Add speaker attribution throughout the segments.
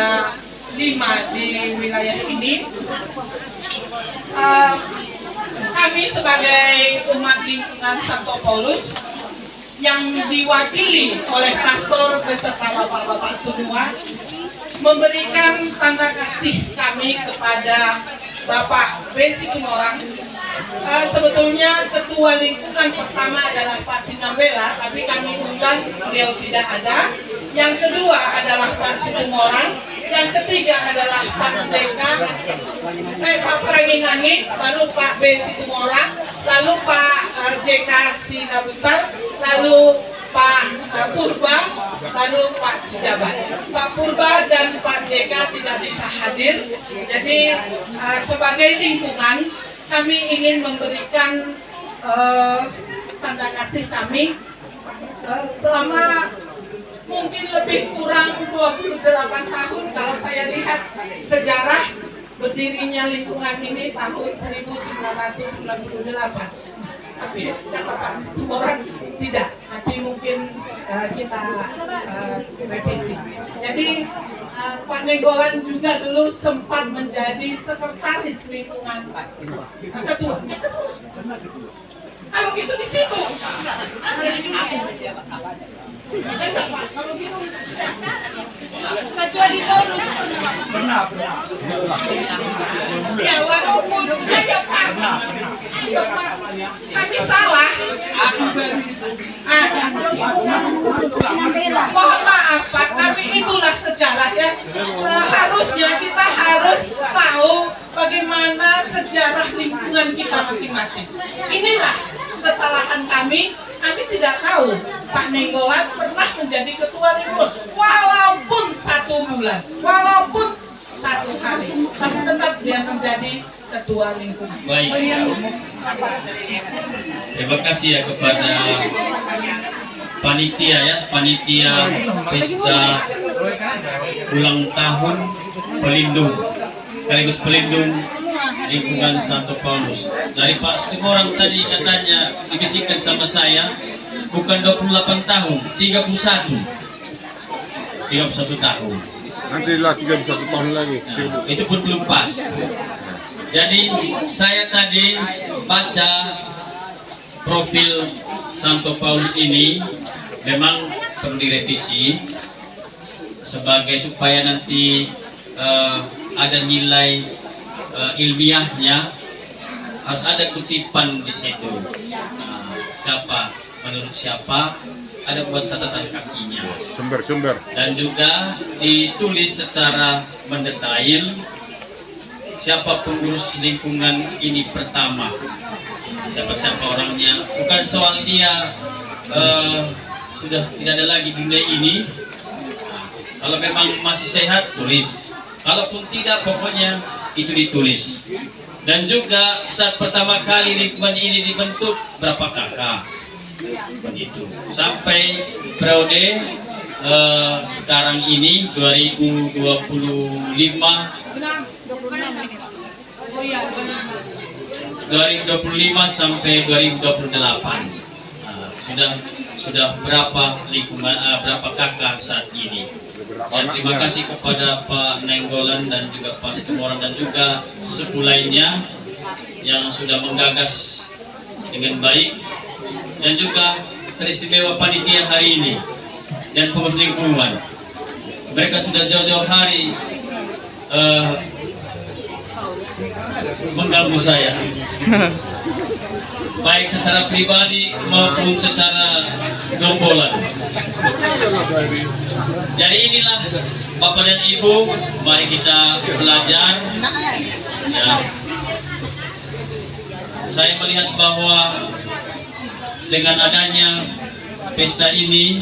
Speaker 1: ada 5 di wilayah ini. Kami sebagai umat lingkungan Santo Paulus yang diwakili oleh pastor beserta bapak-bapak semua memberikan tanda kasih kami kepada Bapak B. Situmorang. Sebetulnya ketua lingkungan pertama adalah Pak Sinambela, tapi kami undang, beliau tidak ada. Yang kedua adalah Pak Situmorang, yang ketiga adalah Pak JK, Pak Pranginangi, baru Pak B. Situmorang, lalu Pak JK Sinabutar, lalu Pak Purba, lalu Pak Sijabat. Pak Purba dan Pak JK tidak bisa hadir, jadi sebagai lingkungan kami ingin memberikan tanda kasih kami selama mungkin lebih kurang 28 tahun. Kalau saya lihat sejarah berdirinya lingkungan ini tahun 1998. Tapi kata Pak Situmorang tidak, nanti mungkin kita revisi. Jadi Pak Nenggolan juga dulu sempat menjadi sekretaris lingkungan ketua. Kalau gitu di situ. Enggak Pak, kalau gitu ketua di Paulus. Pernah. Ya walaupun ya Pak. Ayo Pak, kami salah. Mohon maaf Pak, kami itulah sejarah ya. Seharusnya kita harus tahu bagaimana sejarah lingkungan kita masing-masing. Inilah kesalahan kami. Kami tidak tahu Pak Nenggolan pernah menjadi ketua lingkungan walaupun 1 bulan, walaupun 1 hari, tapi tetap dia menjadi ketua lingkungan.
Speaker 2: Baik. Terima kasih ya kepada panitia ya, panitia pesta ulang tahun pelindung sekaligus pelindung lingkungan Santo Paulus. Dari Pak Situmorang tadi katanya dibisikkan sama saya bukan 28 tahun, 31 tahun.
Speaker 3: Nantilah 31 tahun lagi.
Speaker 2: Nah, itu pun belum pas. Jadi saya tadi baca profil Santo Paulus ini memang perlu direvisi sebagai supaya nanti ada nilai ilmiahnya, harus ada kutipan di situ. Siapa, menurut siapa, ada buat catatan kakinya.
Speaker 3: Sumber-sumber.
Speaker 2: Dan juga ditulis secara mendetail siapa pengurus lingkungan ini pertama, siapa-siapa orangnya. Bukan soal dia sudah tidak ada lagi dunia ini. Kalau memang masih sehat, tulis. Kalaupun tidak, pokoknya itu ditulis. Dan juga saat pertama kali lingkungan ini dibentuk, berapa kakak, begitu. Sampai periode sekarang ini 2025 sampai 2028. Sudah berapa lingkungan, berapa kakak saat ini. Dan terima kasih kepada Pak Nenggolan dan juga Pak Situmorang dan juga sesepuh lainnya yang sudah menggagas dengan baik, dan juga teristimewa panitia hari ini dan pengurus lingkungan. Mereka sudah jauh-jauh hari mengganggu saya, baik secara pribadi maupun secara gerombolan. Jadi inilah Bapak dan Ibu, mari kita belajar. Ya. Saya melihat bahwa dengan adanya pesta ini,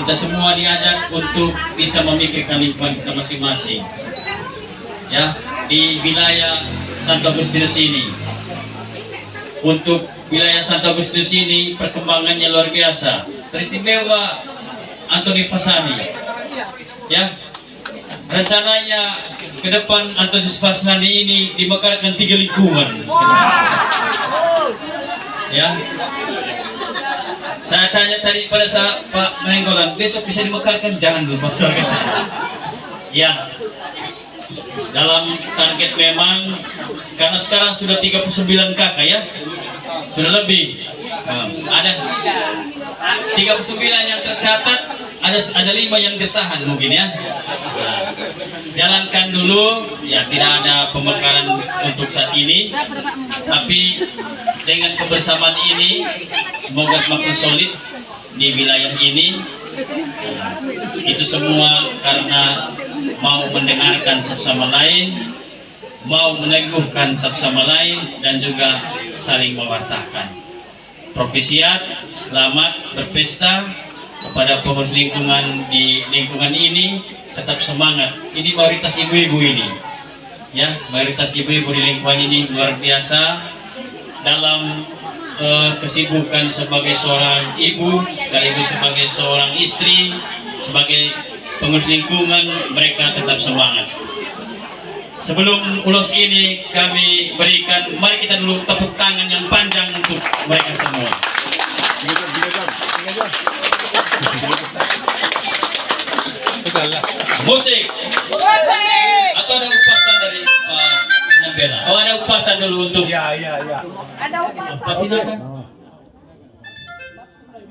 Speaker 2: kita semua diajak untuk bisa memikirkan lingkungan kita masing-masing. Ya, di wilayah Santo Agustinus ini. Untuk wilayah Santo Agustinus ini perkembangannya luar biasa. Teristimewa Antoni Pasani. Ya, rencananya ke depan Antoni Pasani ini dimekarkan 3 lingkungan. Ya, saya tanya tadi pada saat Pak Nenggolan, besok bisa dimekarkan, jangan dulu pasal. Ya, dalam target memang karena sekarang sudah 39 kakak ya, sudah lebih. Ada 39 yang tercatat, ada 5 yang tertahan mungkin ya. Jalankan dulu ya, tidak ada pembakaran untuk saat ini, tapi dengan kebersamaan ini semoga semakin solid di wilayah ini. Itu semua karena mau mendengarkan satu sama lain, mau meneguhkan satu sama lain, dan juga saling mewartakan. Profisiat, selamat berpesta kepada pengurus lingkungan di lingkungan ini, tetap semangat. Ini mayoritas ibu-ibu ini, ya, mayoritas ibu-ibu di lingkungan ini luar biasa dalam kesibukan sebagai seorang ibu, sekaligus sebagai seorang istri, sebagai pengurus lingkungan, mereka tetap semangat. Sebelum ulos ini kami berikan, mari kita dulu tepuk tangan yang panjang untuk mereka semua. Musik. Atau ada upasan dari Pak Nabela? Oh, ada upasan dulu untuk.
Speaker 4: Ya.
Speaker 5: Ada
Speaker 2: Upasin apa?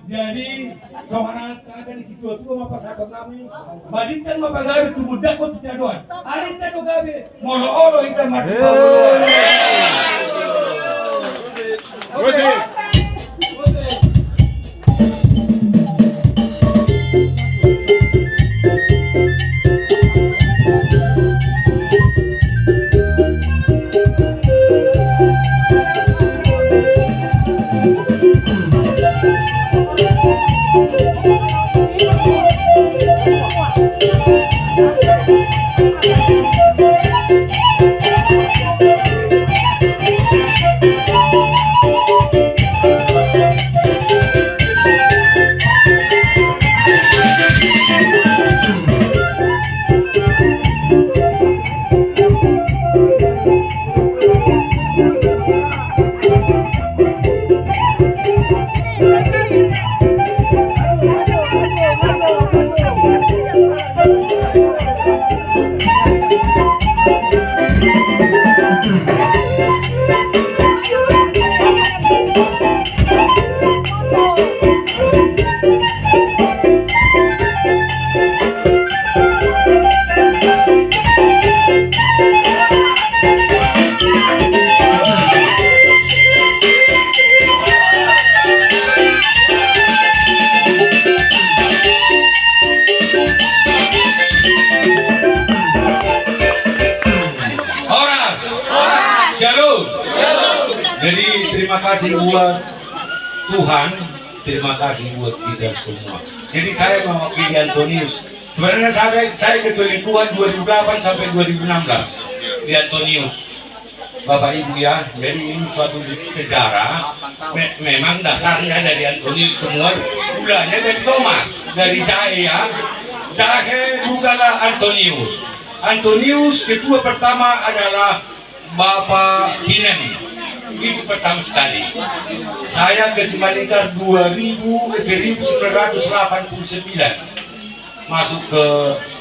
Speaker 4: Jadi soalan ada di situ tu apa sahabat kami. Balikan apa gawe tu budak ko tiadoan. Hari tu gawe molo-olo kita masih Jadi terima kasih buat Tuhan, terima kasih buat kita semua. Jadi saya mewakili Antonius. Sebenarnya saya ketua lingkungan 2008 sampai 2016 di Antonius, Bapak Ibu ya. Jadi ini suatu sejarah. Memang dasarnya dari Antonius semua, gulanya dari Thomas, dari jahe ya. Jahe bukanlah Antonius. Antonius ketua pertama adalah Bapak Pinem. Itu pertama sekali. Saya ke Simalingkar 1989 masuk ke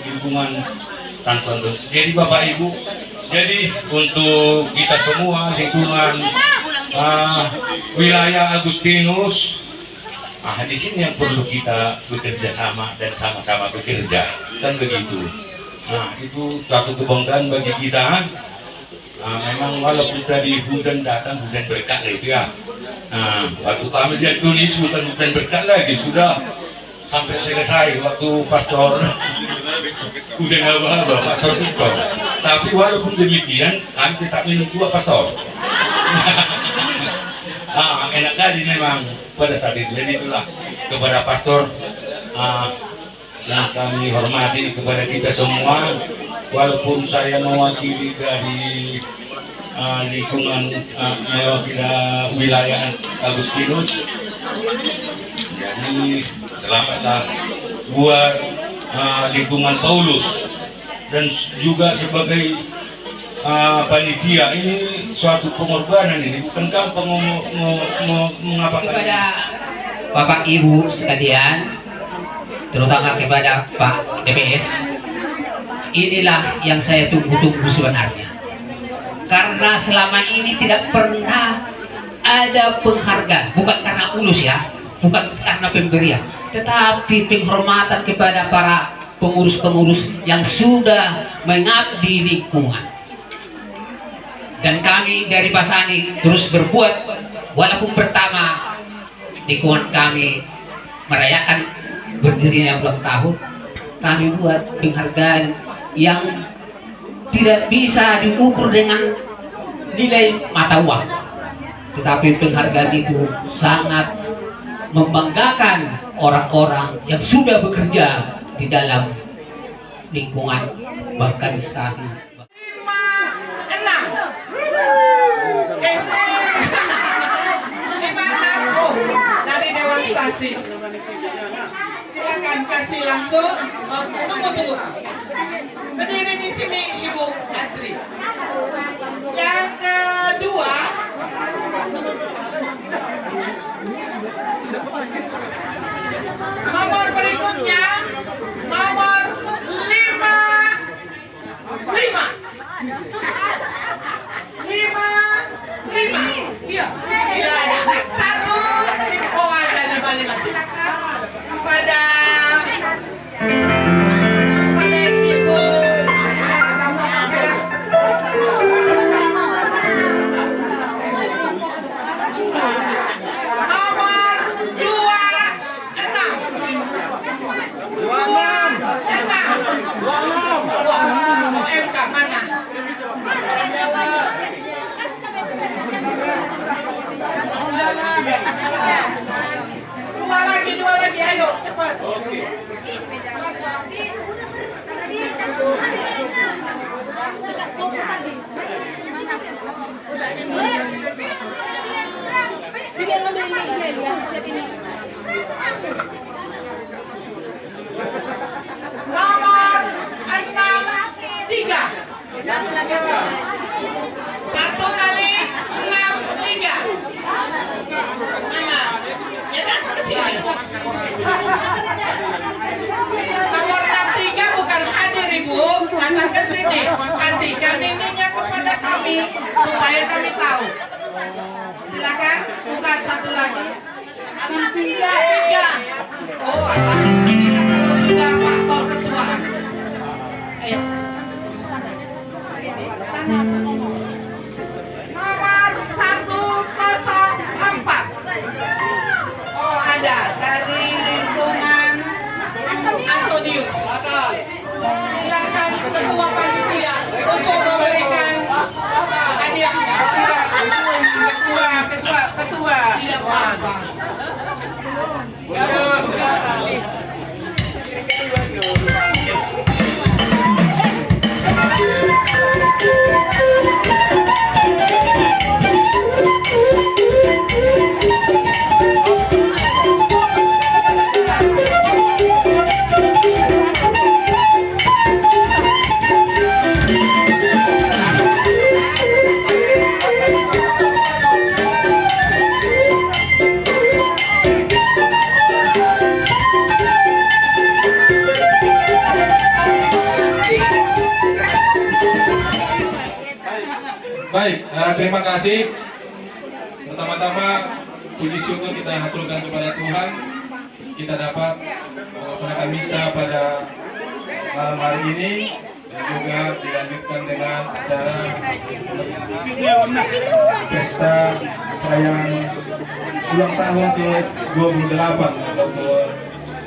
Speaker 4: lingkungan Santo Antonius. Jadi Bapak Ibu, jadi untuk kita semua lingkungan wilayah Agustinus, di sini yang perlu kita bekerja sama dan sama-sama bekerja, kan begitu. Itu suatu kebanggaan bagi kita. Memang walaupun tadi hujan datang, hujan berkat itu ya. Waktu kami di Antonius bukan hujan berkat lagi, sudah sampai selesai waktu pastor hujan apa-apa, pastor Victor. Tapi walaupun demikian, kami tetap minum juga pastor. Enak kali memang pada saat itu. Jadi itulah kepada pastor yang kami hormati, kepada kita semua. Walaupun saya mewakili dari lingkungan mewakili wilayah Agustinus, jadi selamatlah buat lingkungan Paulus, dan juga sebagai panitia ini suatu pengorbanan, ini bukan gampang mengapakan.
Speaker 6: Kepada Bapak Ibu sekalian, terutama kepada Pak DPS, inilah yang saya tunggu-tunggu sebenarnya. Karena selama ini tidak pernah ada penghargaan, bukan karena ulus ya, bukan karena pemberian, tetapi penghormatan kepada para pengurus-pengurus yang sudah mengabdi lingkungan. Dan kami dari Pasani terus berbuat, walaupun pertama lingkungan kami merayakan berdirinya ulang tahun, kami buat penghargaan yang tidak bisa diukur dengan nilai mata uang, tetapi penghargaan itu sangat membanggakan orang-orang yang sudah bekerja di dalam lingkungan berorganisasi.
Speaker 1: 56 oh, dari Dewan Stasi. Silakan kasih langsung. Tunggu. Berdiri di sini Ibu Adri. Yang kedua, nomor berikutnya, nomor 55. Iya. Satu, oh ada 55. Silakan kepada Ibu. Nomor 26. OMK mana? Dua lagi, ayo cepat. Nomor 63. 1 kali 63. Ya datang ke sini. Nomor 63 bukan hadir Ibu, datang ke sini. Kasihkan ininya kepada kami supaya kami tahu. Silakan, bukan satu lagi. 63. Oh, inilah kalau sudah faktor ketua. Ayo. Sana. Nomor 104. Oh ada dari lingkungan Antonius. Silakan ketua panitia untuk memberikan hadiahnya. Ketua. Tidak apa-apa.
Speaker 5: Baik, terima kasih. Pertama-tama puji syukur kita haturkan kepada Tuhan. Kita dapat melaksanakan misa pada malam hari ini dan juga dilanjutkan dengan acara pesta perayaan ulang tahun ke-28 atau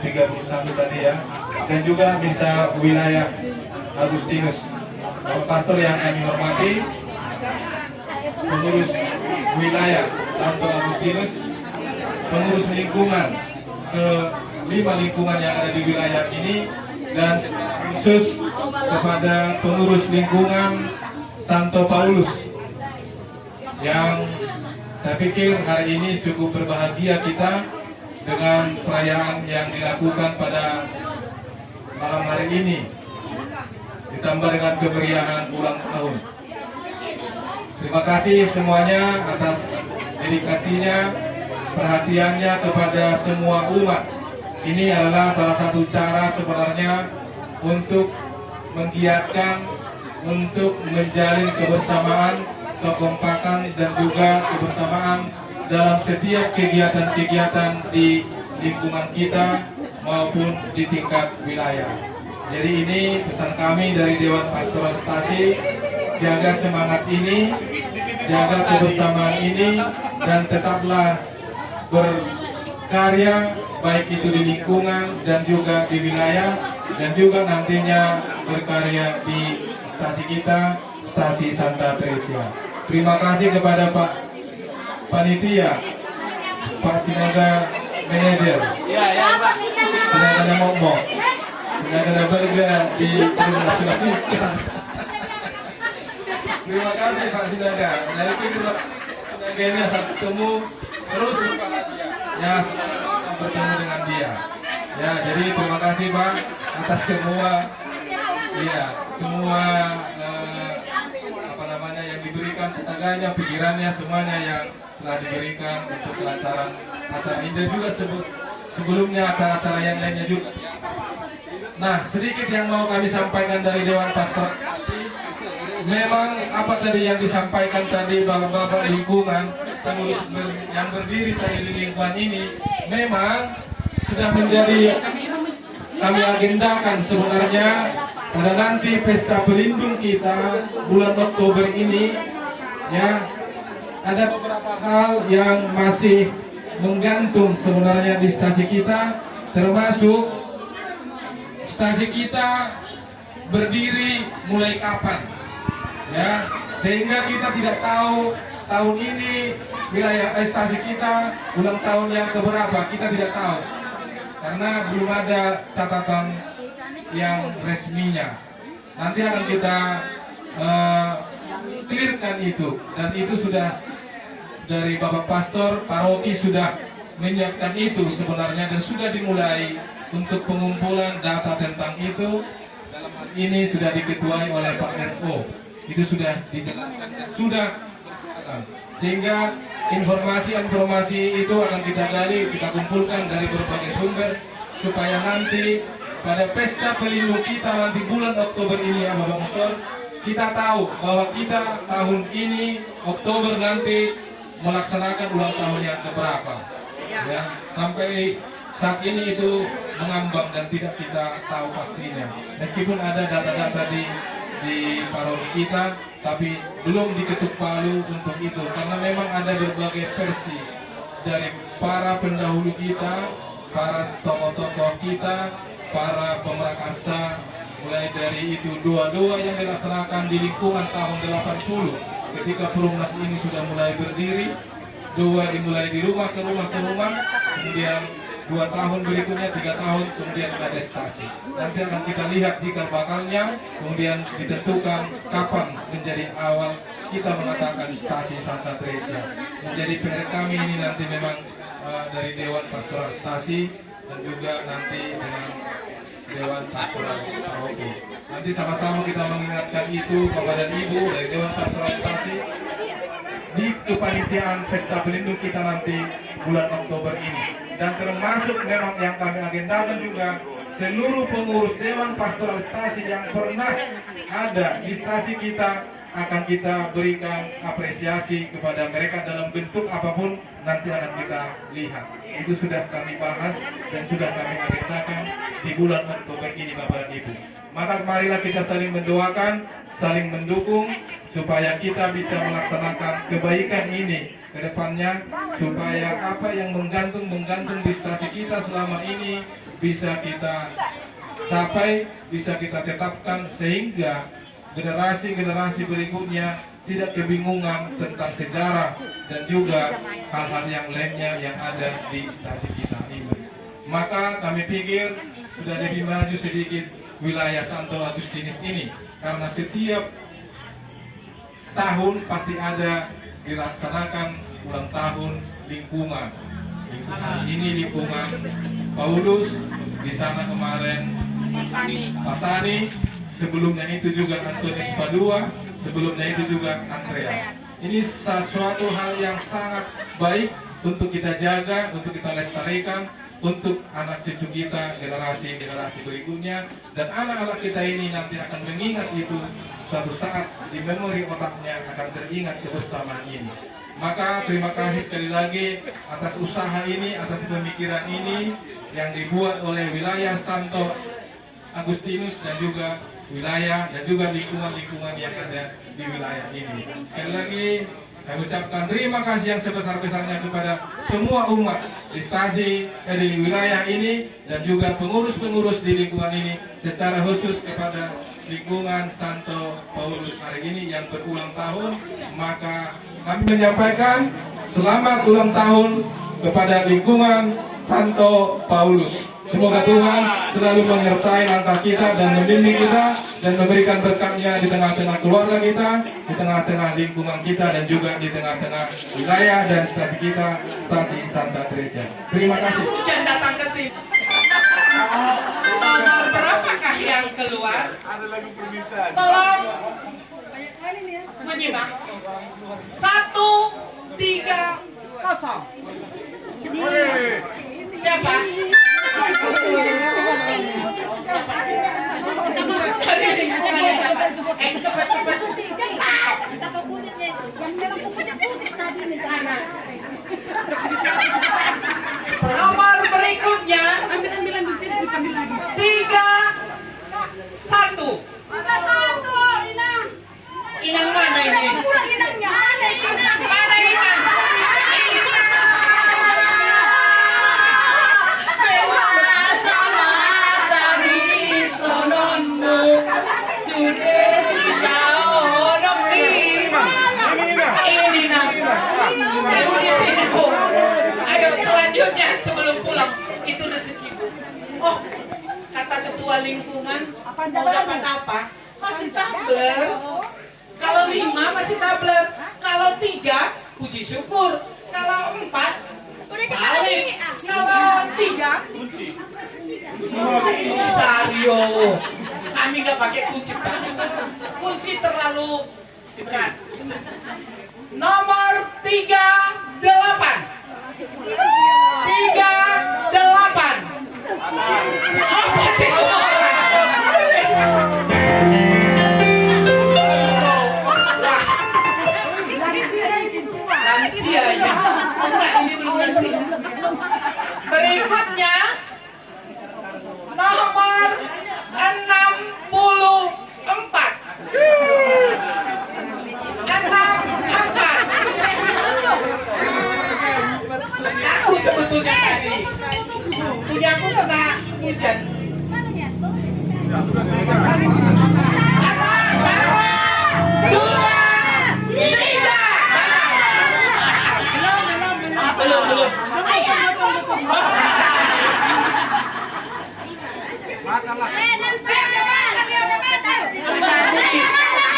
Speaker 5: 31 tadi ya, dan juga misa wilayah Agustinus. Bapak Pastor yang kami hormati, pengurus wilayah Santo Agustinus, pengurus lingkungan ke-5 lingkungan yang ada di wilayah ini, dan khusus kepada pengurus lingkungan Santo Paulus yang saya pikir hari ini cukup berbahagia kita dengan perayaan yang dilakukan pada malam hari ini, ditambah dengan kemeriahan ulang tahun. Terima kasih semuanya atas dedikasinya, perhatiannya kepada semua umat. Ini adalah salah satu cara sebenarnya untuk menggiatkan untuk menjalin kebersamaan, kekompakan dan juga kebersamaan dalam setiap kegiatan-kegiatan di lingkungan kita maupun di tingkat wilayah. Jadi ini pesan kami dari Dewan Pastoral Stasi, jaga semangat ini, jaga kebersamaan ini, dan tetaplah berkarya baik itu di lingkungan dan juga di wilayah, dan juga nantinya berkarya di stasi kita, Stasi Santa Tresia. Terima kasih kepada Pak Panitia, Pak Sinaga Manajer, Sinaga Momok, Sinaga Berga di terima kasih Pak Sinaga. Dari itu Sinaga ini asal ketemu terus lupa lagi ya, bertemu dengan dia. Ya, jadi terima kasih Pak atas semua yang diberikan tenaganya, pikirannya, semuanya yang telah diberikan untuk kelancaran acara ini, dan juga sebelumnya acara-acara yang lainnya juga. Nah, sedikit yang mau kami sampaikan dari Dewan Pastoral Stasi. Memang apa tadi yang disampaikan tadi bapak-bapak lingkungan, pengurus yang berdiri tadi di lingkungan ini, memang sudah menjadi kami agendakan sebenarnya pada nanti pesta pelindung kita bulan Oktober ini. Ya, ada beberapa hal yang masih menggantung sebenarnya di stasi kita, termasuk stasi kita berdiri mulai kapan, ya, sehingga kita tidak tahu tahun ini wilayah stasi kita ulang tahun yang keberapa, kita tidak tahu karena belum ada catatan yang resminya. Nanti akan kita clearkan itu, dan itu sudah dari Bapak Pastor Paroki sudah menyiapkan itu sebenarnya, dan sudah dimulai untuk pengumpulan data tentang itu. Dalam hal ini sudah diketuai oleh Pak RO, itu sudah dijelaskan dan sudah berjalan, sehingga informasi-informasi itu akan kita gali, kita kumpulkan dari berbagai sumber, supaya nanti pada pesta pelindung kita nanti bulan Oktober ini ya Bapak Pastor, kita tahu bahwa kita tahun ini Oktober nanti melaksanakan ulang tahun yang keberapa, ya, sampai saat ini itu mengambang dan tidak kita tahu pastinya. Meskipun ada data-data di paroki kita, tapi belum diketuk palu untuk itu, karena memang ada berbagai versi dari para pendahulu kita, para tokoh-tokoh kita, para pemerakasa, mulai dari itu doa-doa yang dilaksanakan di lingkungan tahun 80 ketika Perumnas ini sudah mulai berdiri. Doa dimulai di rumah ke rumah ke rumah, kemudian 2 tahun berikutnya, 3 tahun, kemudian ada stasi. Nanti akan kita lihat jika bakalnya, kemudian ditentukan kapan menjadi awal kita mengatakan stasi Santa Tresia. Menjadi PR kami ini nanti memang dari Dewan Pastoral Stasi dan juga nanti dengan Dewan Pastoral Paroki. Nanti sama-sama kita mengingatkan itu kepada Ibu dari Dewan Pastoral Stasi di kepanitiaan pesta pelindung kita nanti bulan Oktober ini. Dan termasuk memang yang kami agendakan juga seluruh pengurus Dewan Pastoral Stasi yang pernah ada di stasi kita, akan kita berikan apresiasi kepada mereka dalam bentuk apapun, nanti akan kita lihat. Itu sudah kami bahas dan sudah kami agendakan di bulan Oktober ini Bapak dan Ibu. Maka marilah kita saling mendoakan, saling mendukung, supaya kita bisa melaksanakan kebaikan ini ke depannya, supaya apa yang menggantung di stasi kita selama ini bisa kita capai, bisa kita tetapkan, sehingga generasi-generasi berikutnya tidak kebingungan tentang sejarah dan juga hal-hal yang lainnya yang ada di stasi kita ini. Maka kami pikir sudah lebih maju sedikit wilayah Santo Agustinus ini, karena setiap tahun pasti ada dilaksanakan ulang tahun lingkungan. Ini lingkungan Paulus, di sana kemarin Pasani, sebelumnya itu juga Antonius Padua, sebelumnya itu juga Andrea. Ini sesuatu hal yang sangat baik untuk kita jaga, untuk kita lestarikan, untuk anak cucu kita, generasi berikutnya, dan anak-anak kita ini nanti akan mengingat itu suatu saat di memori otaknya akan teringat kebersamaan ini. Maka terima kasih sekali lagi atas usaha ini, atas pemikiran ini yang dibuat oleh wilayah Santo Agustinus dan juga wilayah dan juga lingkungan-lingkungan yang ada di wilayah ini. Sekali lagi saya ucapkan terima kasih yang sebesar-besarnya kepada semua umat di wilayah ini dan juga pengurus-pengurus di lingkungan ini, secara khusus kepada lingkungan Santo Paulus hari ini yang berulang tahun. Maka kami menyampaikan selamat ulang tahun kepada lingkungan Santo Paulus. Semoga Tuhan selalu menyertai langkah kita dan membimbing kita dan memberikan berkatnya di tengah-tengah keluarga kita, di tengah-tengah lingkungan kita, dan juga di tengah-tengah wilayah dan stasi kita, stasi Santa Teresa. Terima kasih.
Speaker 1: Hujan datang ke sini. Nomor berapakah yang keluar? Tolong menyimak. 130. Siapa? Dari lingkungannya dapat. Cepat. Nomor berikutnya 31. Inang mana ini? Mana Inang? Selanjutnya sebelum pulang itu rezeki Bu. Oh, kata ketua lingkungan mau dapat apa? Masih tabler. Kalau 5 masih tabler. Kalau 3 puji syukur. Kalau 4 salib. Kalau 3 Sario. Kami nggak pakai kunci Pak. Kunci terlalu berat. Nomor 38. 38. Apa sih itu? Wah, lansia ya. Enggak, ini belum lansia. Berikutnya nomor 64. 64. Aku sebetulnya tadi punya aku kena hujan. Belum.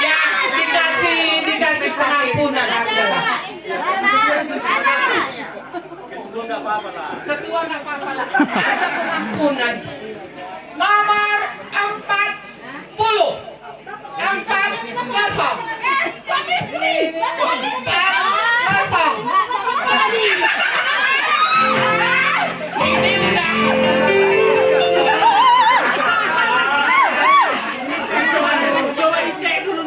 Speaker 1: Ya, dikasih pengampunan. Ketua nggak apa-apa lah. Ada pengampunan. Nomor 40. 40. 40. Ini udah. Coba dicek dulu.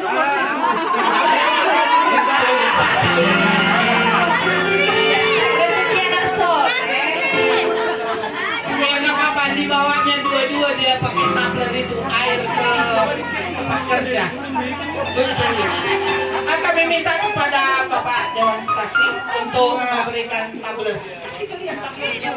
Speaker 1: Di bawahnya dua-dua dia pakai tumbler itu air ke tempat kerja. Betul. Kami minta kepada Bapak Dewan Stasi untuk memberikan tumbler. Kasih kalian tumblernya.